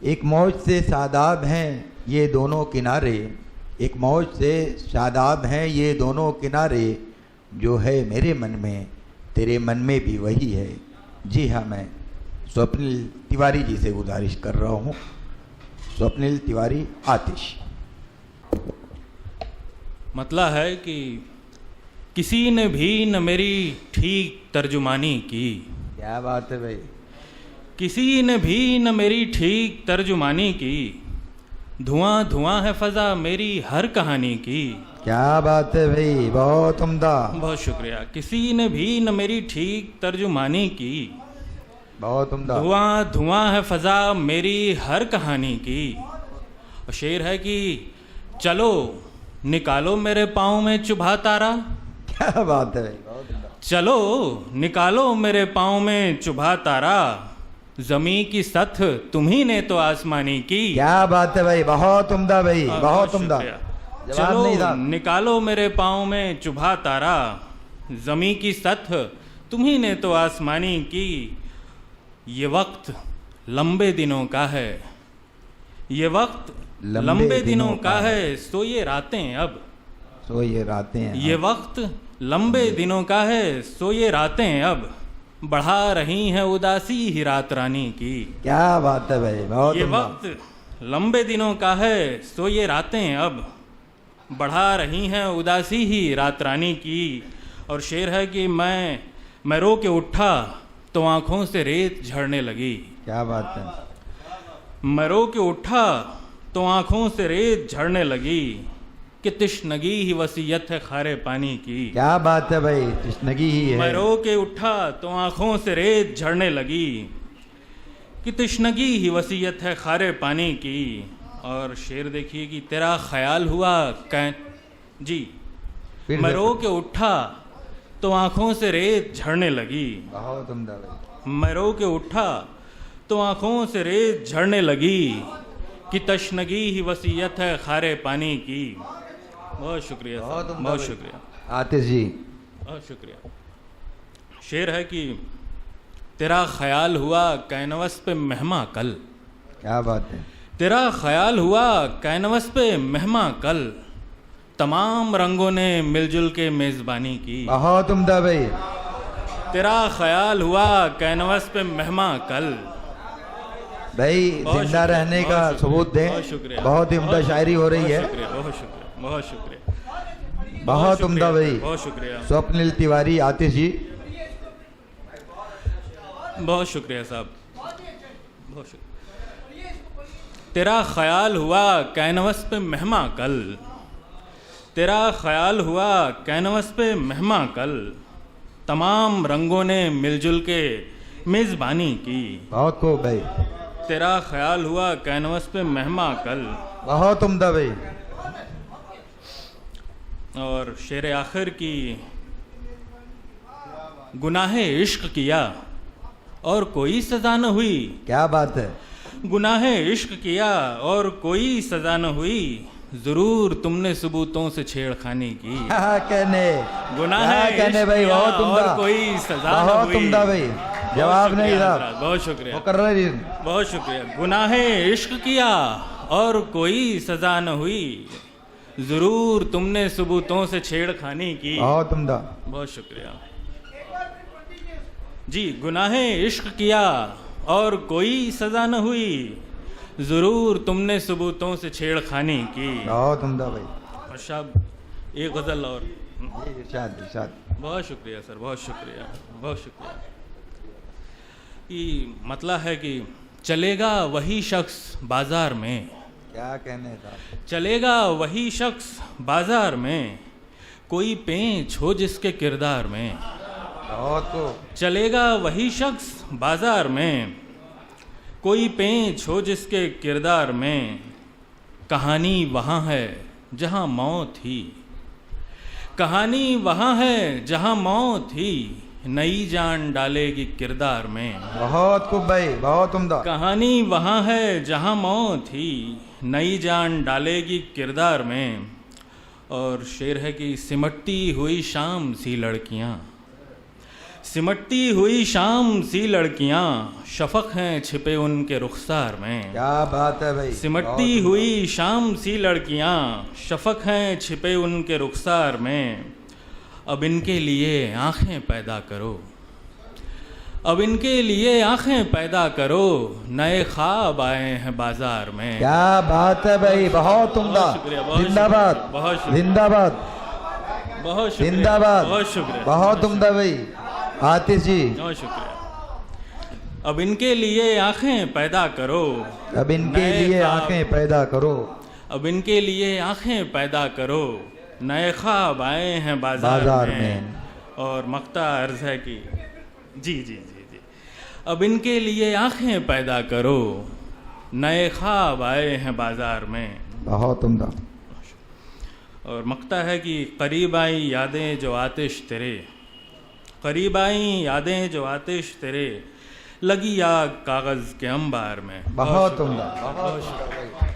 एक मौज से शादाब हैं ये दोनों किनारे, एक मौज से शादाब हैं ये दोनों किनारे, जो है मेरे मन में तेरे मन में भी वही है। जी हाँ, मैं स्वप्निल तिवारी जी से गुजारिश कर रहा हूँ। स्वप्निल तिवारी, आतिश। मतला है कि किसी ने भी न मेरी ठीक तर्जुमानी की। क्या बात है भाई। किसी ने भी न मेरी ठीक तर्जुमानी की, धुआं धुआं है फजा मेरी हर कहानी की। क्या बात है भाई, बहुत उम्दा। बहुत शुक्रिया। किसी ने भी न मेरी ठीक तर्जुमानी की, बहुत उम्दा। धुआं धुआं है फजा मेरी हर कहानी की। और शेर है कि चलो निकालो मेरे पाँव में चुभा तारा। क्या बात है भाई, बहुत उम्दा। चलो निकालो मेरे पाँव में चुभा तारा, जमी की सथ तुम्ही ने तो आसमानी की। क्या बात है भाई, बहुत उम्दा भाई, बहुत उम्दा। चलो निकालो मेरे पाँव में चुभा तारा, जमी की सथ तुम्ही ने तो आसमानी की। ये वक्त लंबे दिनों का है, ये वक्त लंबे दिनों का है, सो ये रातें अब, सो ये रातें हैं। ये वक्त लंबे दिनों का है, सो ये रातें अब, बढ़ा रही हैं उदासी ही रात रानी की। क्या बात है भाई, बहुत ये उम्दा। वक्त लंबे दिनों का है, सो ये रातें अब, बढ़ा रही हैं उदासी ही रात रानी की। और शेर है कि मैं रो के उठा तो आंखों से रेत झड़ने लगी। क्या बात है। मैं रो के उठा तो आंखों से रेत झड़ने लगी, कि तिश्नगी ही वसीयत है खारे पानी की। क्या बात है भाई, तिश्नगी ही है। मैं रो के उठा तो आंखों से रेत झड़ने लगी, कि तिश्नगी ही वसीयत है खारे पानी की। और शेर देखिए कि तेरा ख्याल हुआ जी, मैं रो के उठा तो आंखों से रेत झड़ने लगी। बहुत उम्दा भाई। मैं रो के उठा तो आंखों से रेत झड़ने लगी, कि तशनगी ही वसीयत है खारे पानी की। बहुत शुक्रिया, बहुत शुक्रिया आतिश जी, बहुत शुक्रिया। शेर है कि तेरा ख्याल हुआ कैनवस पे मेहमा कल। क्या बात है। तेरा ख्याल हुआ कैनवस पे मेहमा कल, तमाम रंगों ने मिलजुल के मेज़बानी की। बहुत उम्दा भाई। तेरा ख्याल हुआ कैनवस पे मेहमा कल। भाई जिंदा रहने का सबूत दें। बहुत शुक्रिया। बहुत ही उम्दा शायरी हो रही है। बहुत शुक्रिया, बहुत शुक्रिया, बहुत उम्दा भाई। बहुत शुक्रिया। स्वप्निल तिवारी, आतिश जी। बहुत शुक्रिया साहब, बहुत शुक्रिया। तेरा ख्याल हुआ कैनवस पे मेहमा कल, तेरा ख्याल हुआ कैनवस पे मेहमा कल, तमाम रंगों ने मिलजुल के मेज़बानी की। बहुत खूब भाई। तेरा ख्याल हुआ कैनवस पे मेहमा कल। बहुत उम्दा भाई। और शेर आखिर की, गुनाहे इश्क किया और कोई सजा न हुई। क्या बात है। गुनाहे इश्क किया और कोई सजा न हुई, जरूर तुमने सबूतों से छेड़खानी की। क्या कहने, गुनाहे कहने भाई, बहुत उम्दा, और कोई सजा न बहुत हुई। उम्दा भाई। जवाब नहीं साहब, बहुत शुक्रिया, मुकर्रर। बहुत शुक्रिया। गुनाहे इश्क किया और कोई सजा न हुई, जरूर तुमने सबूतों से छेड़खानी की। बहुत उम्दा। बहुत शुक्रिया जी। गुनाहे इश्क किया और कोई सजा न हुई, जरूर तुमने सबूतों से छेड़खानी की। बहुत उम्दा भाई। और शाब एक गज़ल और। इरशाद, इरशाद। बहुत शुक्रिया सर, बहुत शुक्रिया, बहुत शुक्रिया। कि मतलब है कि चलेगा वही शख्स बाजार में। क्या कहने था। चलेगा वही शख्स बाजार में, कोई पेंच हो जिसके किरदार में। बहुत को। चलेगा वही शख्स बाजार में, कोई पेंच हो जिसके किरदार में। कहानी वहाँ है जहाँ मौत ही, कहानी वहाँ है जहाँ मौत ही, नई जान डालेगी किरदार में। बहुत खूब भाई, बहुत उम्दा। कहानी वहाँ है जहाँ मौत ही, नई जान डालेगी किरदार में। और शेर है कि सिमटती हुई शाम सी लड़कियाँ, सिमटती हुई शाम सी लड़कियां शफक हैं छिपे उनके रुखसार में। क्या बात है भाई। सिमटती हुई शाम सी लड़कियां शफक हैं छिपे उनके रुखसार में। अब इनके लिए आंखें पैदा करो, अब इनके लिए आंखें पैदा करो, नए ख्वाब आए हैं बाजार में। क्या बात है भाई, बहुत उम्दा। जिंदाबाद, बहुत शुक्रिया, जिंदाबाद, बहुत शुक्रिया, जिंदाबाद, बहुत शुक्रिया, बहुत उम्दा भाई आतिश जी। बहुत शुक्रिया। अब इनके लिए आंखें पैदा करो, अब इनके नए लिए ख्वाब- आंखें पैदा करो, अब इनके लिए आंखें पैदा करो, नए ख्वाब आए हैं बाजार में। और मक्ता अर्ज है कि जी जी जी जी, अब इनके लिए आंखें पैदा करो, नए ख्वाब आए हैं बाजार में। बहुत उम्दा। और मक्ता है कि करीब आई यादें जो आतिश तेरे, करीब आई यादें जो आतिश तेरे, लगी आग कागज़ के अंबार में। बहुत उम्दा, बहुत उम्दा भाई।